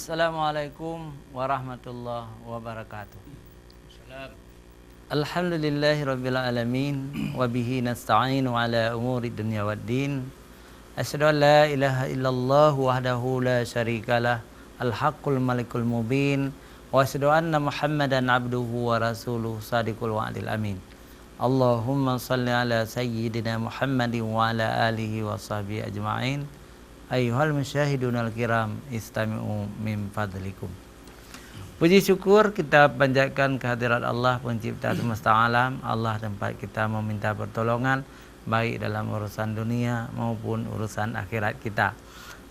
Assalamualaikum warahmatullahi wabarakatuh. Alhamdulillahirabbil alamin wa bihi nasta'inu ala umuri dunya waddin. Asyhadu an la ilaha illallah wahdahu la syarikalah al-haqqul malikul mubin wa asyhadu anna Muhammadan abduhu wa rasuluhu sadiqul wa'dil amin. Allahumma shalli ala sayyidina Muhammadin wa ala alihi wa sahbihi ajma'in. Ayyuhal musyahidunal kiram istami'u min fadlikum. Puji syukur kita panjatkan kehadirat Allah pencipta semesta alam. Allah tempat kita meminta pertolongan baik dalam urusan dunia maupun urusan akhirat kita.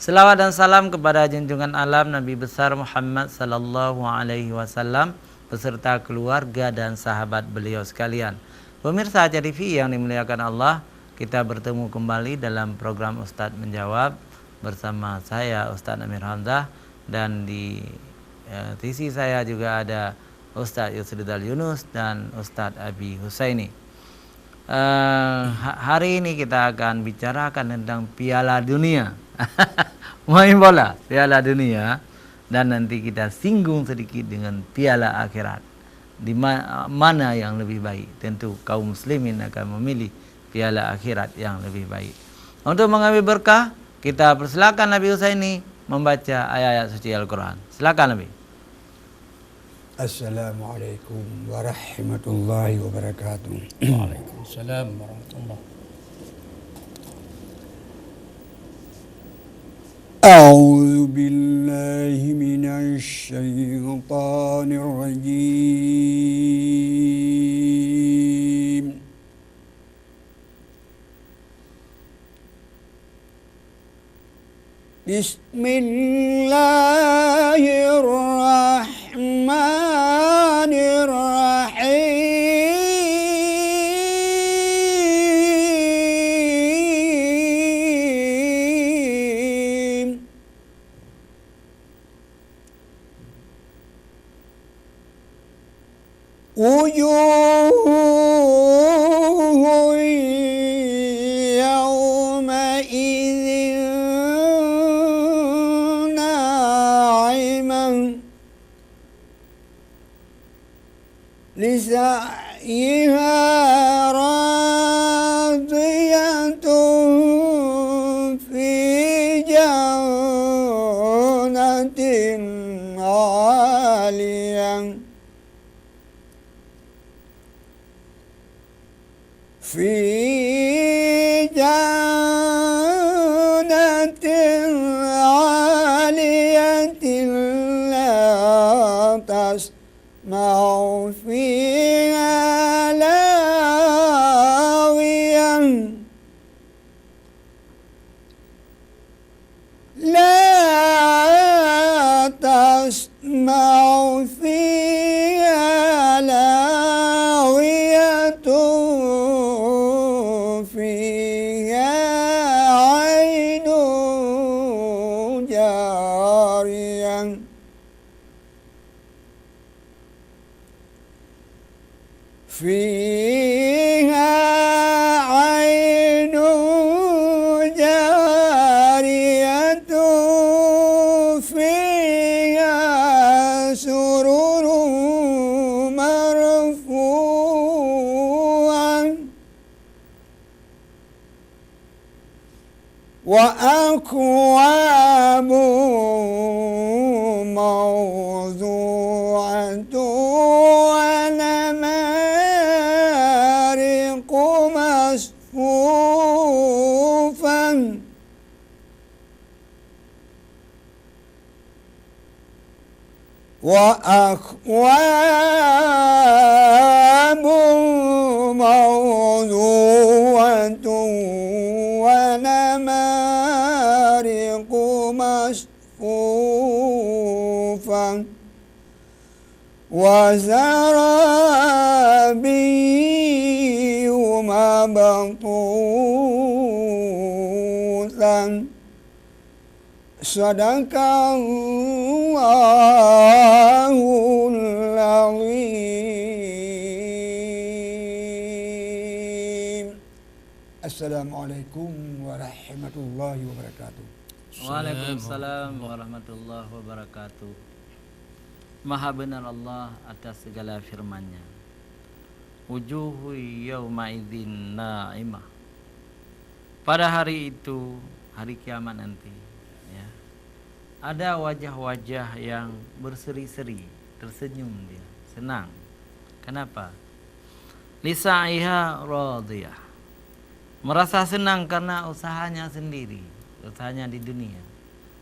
Selawat dan salam kepada junjungan alam Nabi besar Muhammad sallallahu alaihi wasallam beserta keluarga dan sahabat beliau sekalian. Pemirsa Acara TV yang dimuliakan Allah, kita bertemu kembali dalam program Ustadz Menjawab bersama saya Ustadz Amir Hamzah, dan di sisi saya juga ada Ustadz Yusridal Yunus dan Ustadz Abi Husaini. Hari ini kita akan bicarakan tentang Piala Dunia. Main bola Piala Dunia, dan nanti kita singgung sedikit dengan Piala Akhirat. Di mana yang lebih baik? Tentu kaum muslimin akan memilih Piala Akhirat yang lebih baik. Untuk mengambil berkah, kita persilakan Nabi Husaini membaca ayat-ayat suci Al-Quran. Silakan Nabi. Assalamualaikum warahmatullahi wabarakatuh. Waalaikumsalam warahmatullahi. A'udzu billahi minasy syaithanir rajim. Bismillahirrahmanirrahim. Wujuhun yawma'idhin na'imah lisa'yiha radiyatun fi jannatin 'aliyah fi jannatin 'aliyatin la tasma'u fiha laghiyan la tasma'u fiha laghiyatun fiha 'ainun jariyah fiha 'ainun jariyatun fiha sururun marfu'ah wa akwabun mawdu'atun wa namariqu masfufan wa akwabun mawdu'atun wa namariqu masfufan wa zarabiyyu mabthuthan. Sadaqallahul azim. Assalamualaikum warahmatullahi wabarakatuh. Waalaikumsalam warahmatullahi wabarakatuh. Maha benar Allah atas segala firman-Nya. Wujuhu yauma idzin na'imah. Pada hari itu, hari kiamat nanti, ya. Ada wajah-wajah yang berseri-seri, tersenyum dia, senang. Kenapa? Lisa'iha radiyah. Merasa senang karena usahanya sendiri, usahanya di dunia.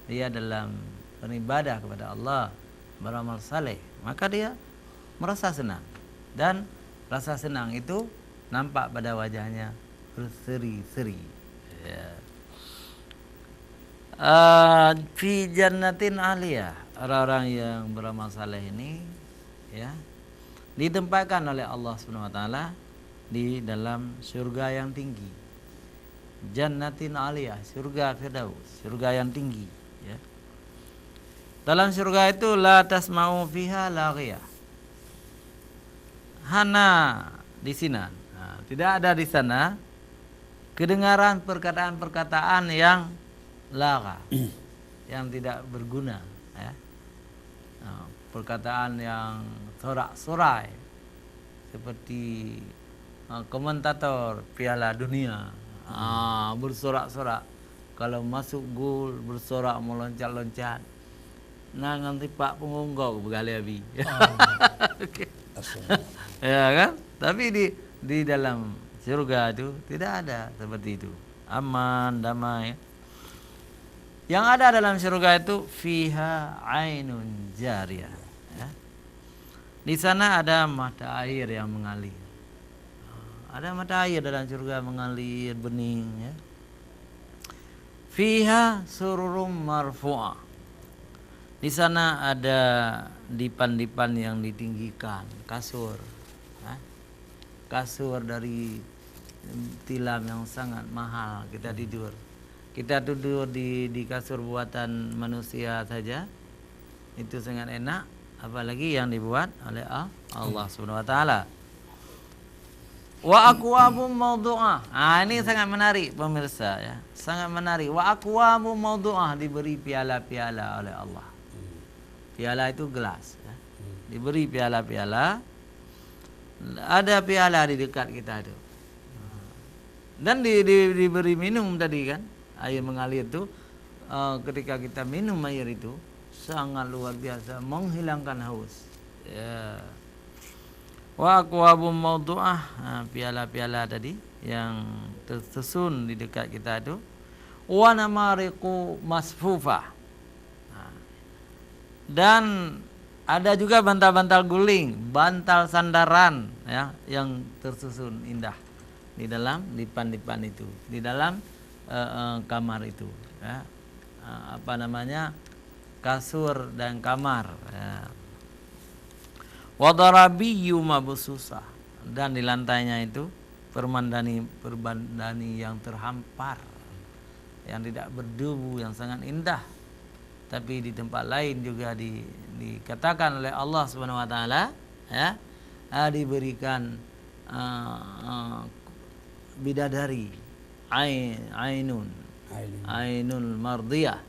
Dia dalam beribadah kepada Allah, beramal saleh, maka dia merasa senang. Dan rasa senang itu nampak pada wajahnya berseri-seri. Ya. Fi jannatin aliyah, orang-orang yang beramal saleh ini, ya, ditempatkan oleh Allah Subhanahu wa taala di dalam surga yang tinggi. Jannatin aliyah, surga firdaus, surga yang tinggi, ya. Dalam surga itu la tasma'u fiha laghiyah. Hana di sini. Nah, tidak ada di sana kedengaran perkataan-perkataan yang lagha, yang tidak berguna, ya. Nah, perkataan yang sorak-sorai seperti komentator Piala Dunia, bersorak-sorak kalau masuk gol, bersorak meloncat-loncat. Nah, nanti Pak pengunggau begali abi. Okay. Ya kan? Tapi di dalam surga itu tidak ada seperti itu. Aman, damai. Yang ada dalam surga itu fiha ainun jariyah, ya. Di sana ada mata air yang mengalir. Ada mata air dalam surga mengalir bening, ya. Fiha sururum marfu'ah. Di sana ada dipan-dipan yang ditinggikan, kasur, ya. Kasur dari tilam yang sangat mahal. Kita tidur di kasur buatan manusia saja itu sangat enak, apalagi yang dibuat oleh Allah Subhanahu wa taala. Wa aqwamum mawdu'ah. Ini sangat menarik pemirsa, ya. Sangat menarik. Wa aqwamum mawdu'ah, diberi piala-piala oleh Allah. Piala itu gelas, ya. Diberi piala-piala. Ada piala di dekat kita itu. Dan diberi minum tadi kan. Air mengalir itu, ketika kita minum air itu sangat luar biasa, menghilangkan haus, ya. Wa aqwabum mawdu'ah, piala-piala tadi yang tersusun di dekat kita itu. Wa namariqu masfufah. Dan ada juga bantal-bantal guling, bantal sandaran, ya, yang tersusun indah di dalam dipan-dipan itu, di dalam kamar itu, ya. Kasur dan kamar, ya. Wadarabiyyu mabsusah, dan di lantainya itu perbandani yang terhampar, yang tidak berdebu, yang sangat indah. Tapi di tempat lain juga dikatakan oleh Allah Subhanahu wa taala, ya, diberikan bidadari ainul mardiyah.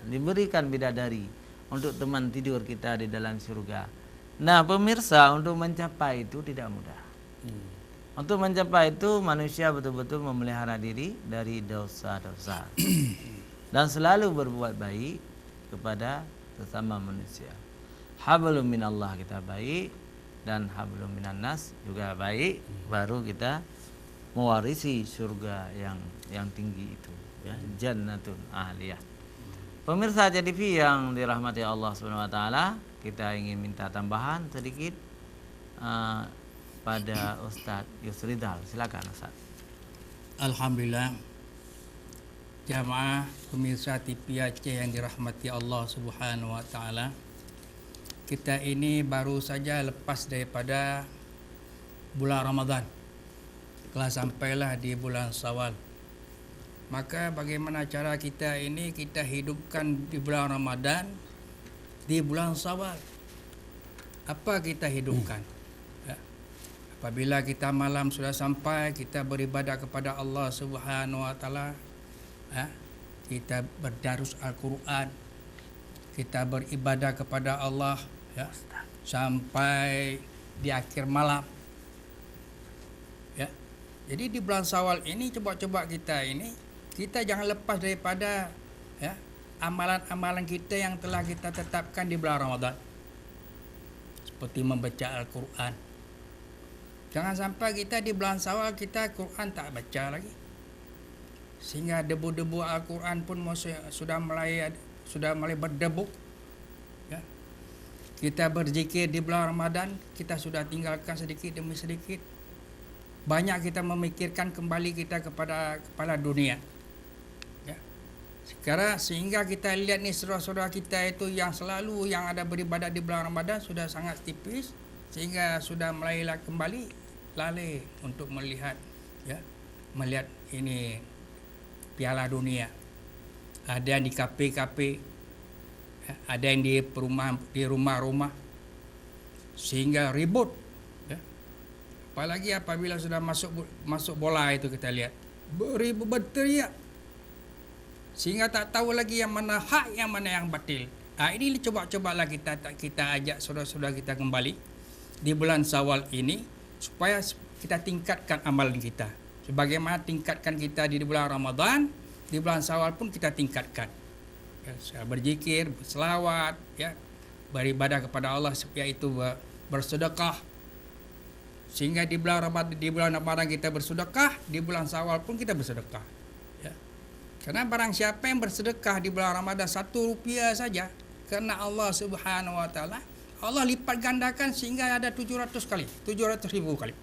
Diberikan bidadari untuk teman tidur kita di dalam surga. Nah, pemirsa, untuk mencapai itu tidak mudah. Untuk mencapai itu manusia betul-betul memelihara diri dari dosa-dosa dan selalu berbuat baik kepada sesama manusia. Hablum minallah, kita baik, dan hablum minannas juga baik, baru kita mewarisi surga yang tinggi itu, ya, jannatun ahliyah. Pemirsa JTV yang dirahmati Allah Subhanahu wa taala, kita ingin minta tambahan sedikit pada Ustadz Yusridal. Silakan Ustadz. Alhamdulillah, jamaah pemirsa TV Aceh yang dirahmati Allah Subhanahu wa taala. Kita ini baru saja lepas daripada bulan Ramadan. Telah sampailah di bulan Syawal. Maka bagaimana cara kita ini kita hidupkan di bulan Ramadan, di bulan Syawal? Apa kita hidupkan? Ya. Apabila kita malam sudah sampai, kita beribadah kepada Allah Subhanahu wa taala, ya. kita berdarus Al-Quran, kita beribadah kepada Allah, ya, sampai di akhir malam. Ya. Jadi di bulan Syawal ini coba-coba kita jangan lepas daripada, ya, amalan-amalan kita yang telah kita tetapkan di bulan Ramadan. Seperti membaca Al-Quran. Jangan sampai kita di bulan Syawal kita Quran tak baca lagi. Sehingga debu-debu Al-Quran pun sudah mulai berdebu. Ya. Kita berzikir di bulan Ramadan, kita sudah tinggalkan sedikit demi sedikit. Banyak kita memikirkan kembali kita kepada kepala dunia. Ya. Sekarang sehingga kita lihat ni saudara-saudara kita itu yang selalu yang ada beribadat di bulan Ramadan sudah sangat tipis, sehingga sudah mulai kembali lalai untuk melihat, ya, melihat ini Piala Dunia. Ada yang di kafe-kafe, ya, ada yang di rumah-rumah, sehingga ribut. Ya. Apalagi apabila sudah masuk bola itu kita lihat beribut berteriak, sehingga tak tahu lagi yang mana hak yang mana yang batil. Ini coba-cobalah kita ajak saudara-saudara kita kembali di bulan Syawal ini supaya kita tingkatkan amalan kita. Sebagaimana tingkatkan kita di bulan Ramadan, di bulan Syawal pun kita tingkatkan. Ya, berzikir, berselawat, ya, beribadah kepada Allah, yaitu bersedekah. Sehingga di bulan Ramadan kita bersedekah, di bulan Syawal pun kita bersedekah. Ya. Karena barang siapa yang bersedekah di bulan Ramadan 1 rupiah saja, karena Allah Subhanahu wa taala, Allah lipat gandakan sehingga ada 700 kali, 700,000 kali.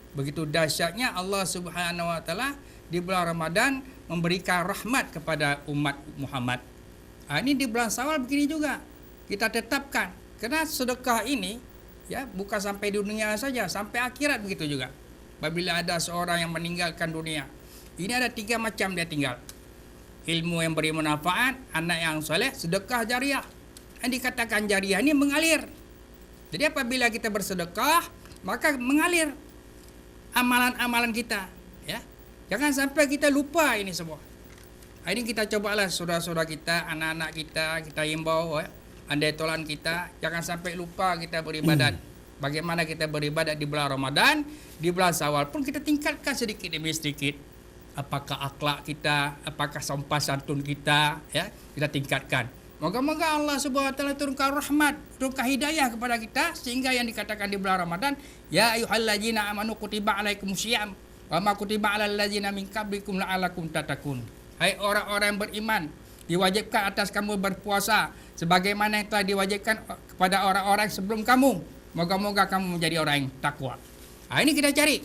Begitu dahsyatnya Allah Subhanahu wa taala di bulan Ramadan memberikan rahmat kepada umat Muhammad. Ini di bulan Syawal begini juga. Kita tetapkan. Karena sedekah ini, ya, bukan sampai di dunia saja, sampai akhirat begitu juga. Apabila ada seorang yang meninggalkan dunia, ini ada 3 macam dia tinggal. Ilmu yang beri manfaat, anak yang soleh, sedekah jariah. Yang dikatakan jariah ini mengalir. Jadi apabila kita bersedekah, maka mengalir amalan-amalan kita, ya. Jangan sampai kita lupa ini semua. Ini kita cobalah saudara-saudara kita, anak-anak kita himbau, ya, andai tolan kita, jangan sampai lupa kita beribadat. Bagaimana kita beribadat di bulan Ramadan, di bulan Syawal pun kita tingkatkan sedikit demi sedikit. Apakah akhlak kita, apakah sopan santun kita, ya, kita tingkatkan. Moga-moga Allah Subhanahu wa taala turunkan rahmat, turunkan hidayah kepada kita, sehingga yang dikatakan di bulan Ramadan, ya ayyuhallazina amanu kutiba alaikumusiyam wa ma kutiba alal ladzina min qablikum la'allakum tattaqun. Hai orang-orang yang beriman, diwajibkan atas kamu berpuasa sebagaimana yang telah diwajibkan kepada orang-orang sebelum kamu. Moga-moga kamu menjadi orang yang takwa. Ini kita cari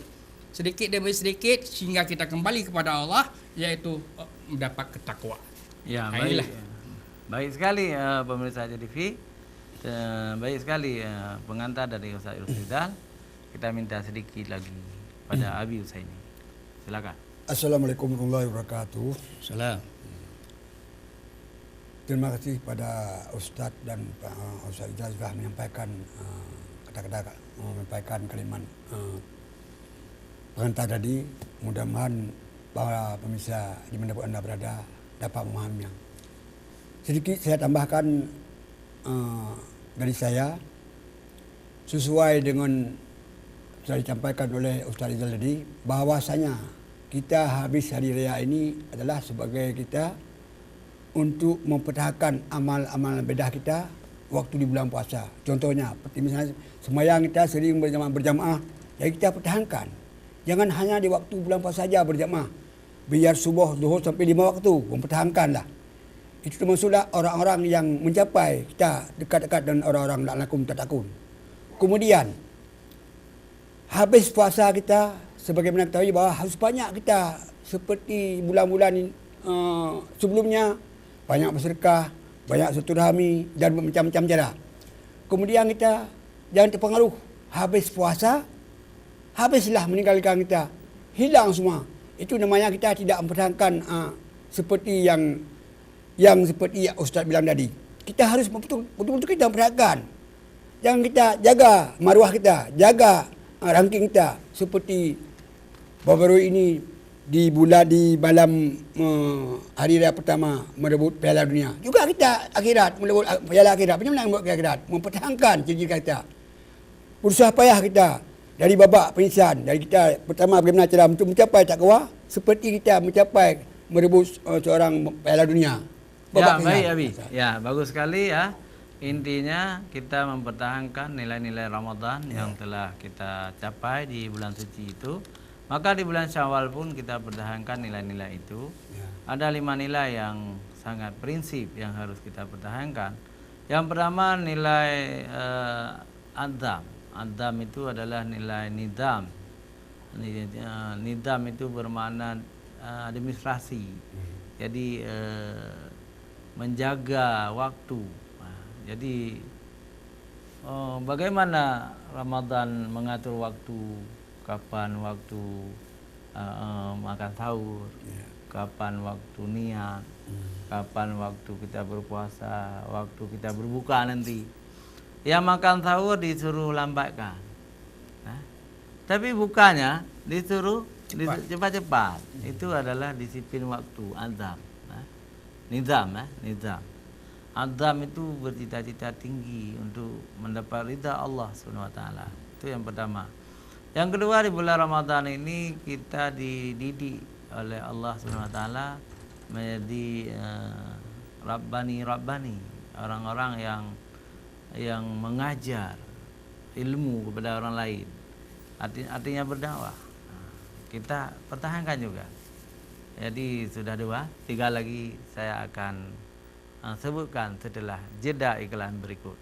sedikit demi sedikit sehingga kita kembali kepada Allah, yaitu mendapat ketakwaan. Ya, Inilah. Baik sekali pemirsa JTV. Baik sekali pengantar dari Ustaz Irsyad. Kita minta sedikit lagi pada Abi Usaini. Silakan. Assalamualaikum warahmatullahi wabarakatuh. Salam. Terima kasih pada Ustaz dan Ustaz Ijaz sudah menyampaikan kata-kata, menyampaikan kalimat pengantar tadi. Mudah-mudahan para pemirsa di mana pun anda berada dapat memahaminya. Sedikit saya tambahkan dari saya, sesuai dengan sudah disampaikan oleh Ustaz Rizal tadi, bahawasanya kita habis hari raya ini adalah sebagai kita untuk mempertahankan amal-amal bedah kita waktu di bulan puasa. Contohnya, seperti misalnya sembahyang kita sering berjamaah, jadi kita pertahankan. Jangan hanya di waktu bulan puasa saja berjamaah. Biar subuh, zuhur sampai 5 waktu, mempertahankanlah. Itu termasuklah orang-orang yang mencapai kita dekat-dekat dengan orang-orang la'allakum tattaqun. Kemudian, habis puasa kita, sebagaimana kita tahu bahawa harus banyak kita seperti bulan-bulan sebelumnya, banyak bersedekah, banyak silaturahmi dan macam-macam cara. Kemudian kita jangan terpengaruh. Habis puasa, habislah meninggalkan kita. Hilang semua. Itu namanya kita tidak mempertahankan seperti yang seperti Ustaz bilang tadi. Kita harus betul-betul kita memperhatikan. Jangan kita jaga maruah kita, jaga ranking kita. Seperti baru-baru ini di malam hari raya pertama merebut Piala Dunia. Juga kita akhirat merebut Piala Akhirat. Macam mana merebut Piala Akhirat? Mempertahankan ciri-ciri kita. Berusaha payah kita dari babak penyisian, dari kita pertama bagaimana cara untuk mencapai takwa seperti kita mencapai merebut seorang Piala Dunia. Ya, baik Abi. Ya, bagus sekali ya. Intinya kita mempertahankan nilai-nilai Ramadan yang telah kita capai di bulan suci itu. Maka di bulan Syawal pun kita pertahankan nilai-nilai itu. Ada 5 nilai yang sangat prinsip yang harus kita pertahankan. Yang pertama nilai Adzam. Adzam itu adalah nilai nidam. Nidam itu bermakna administrasi. Jadi menjaga waktu. Jadi bagaimana Ramadan mengatur waktu, kapan waktu makan sahur, kapan waktu niat, kapan waktu kita berpuasa, waktu kita berbuka nanti. Yang makan sahur disuruh lambatkan, tapi bukanya disuruh cepat-cepat. Itu adalah disiplin waktu, azam. Nizam. Azam itu bercita-cita tinggi untuk mendapat ridha Allah SWT. Itu yang pertama. Yang kedua, di bulan Ramadan ini kita dididik oleh Allah SWT menjadi Rabbani, orang-orang yang mengajar ilmu kepada orang lain. Artinya berdakwah. Kita pertahankan juga. Jadi sudah 2, 3 lagi saya akan sebutkan setelah jeda iklan berikut.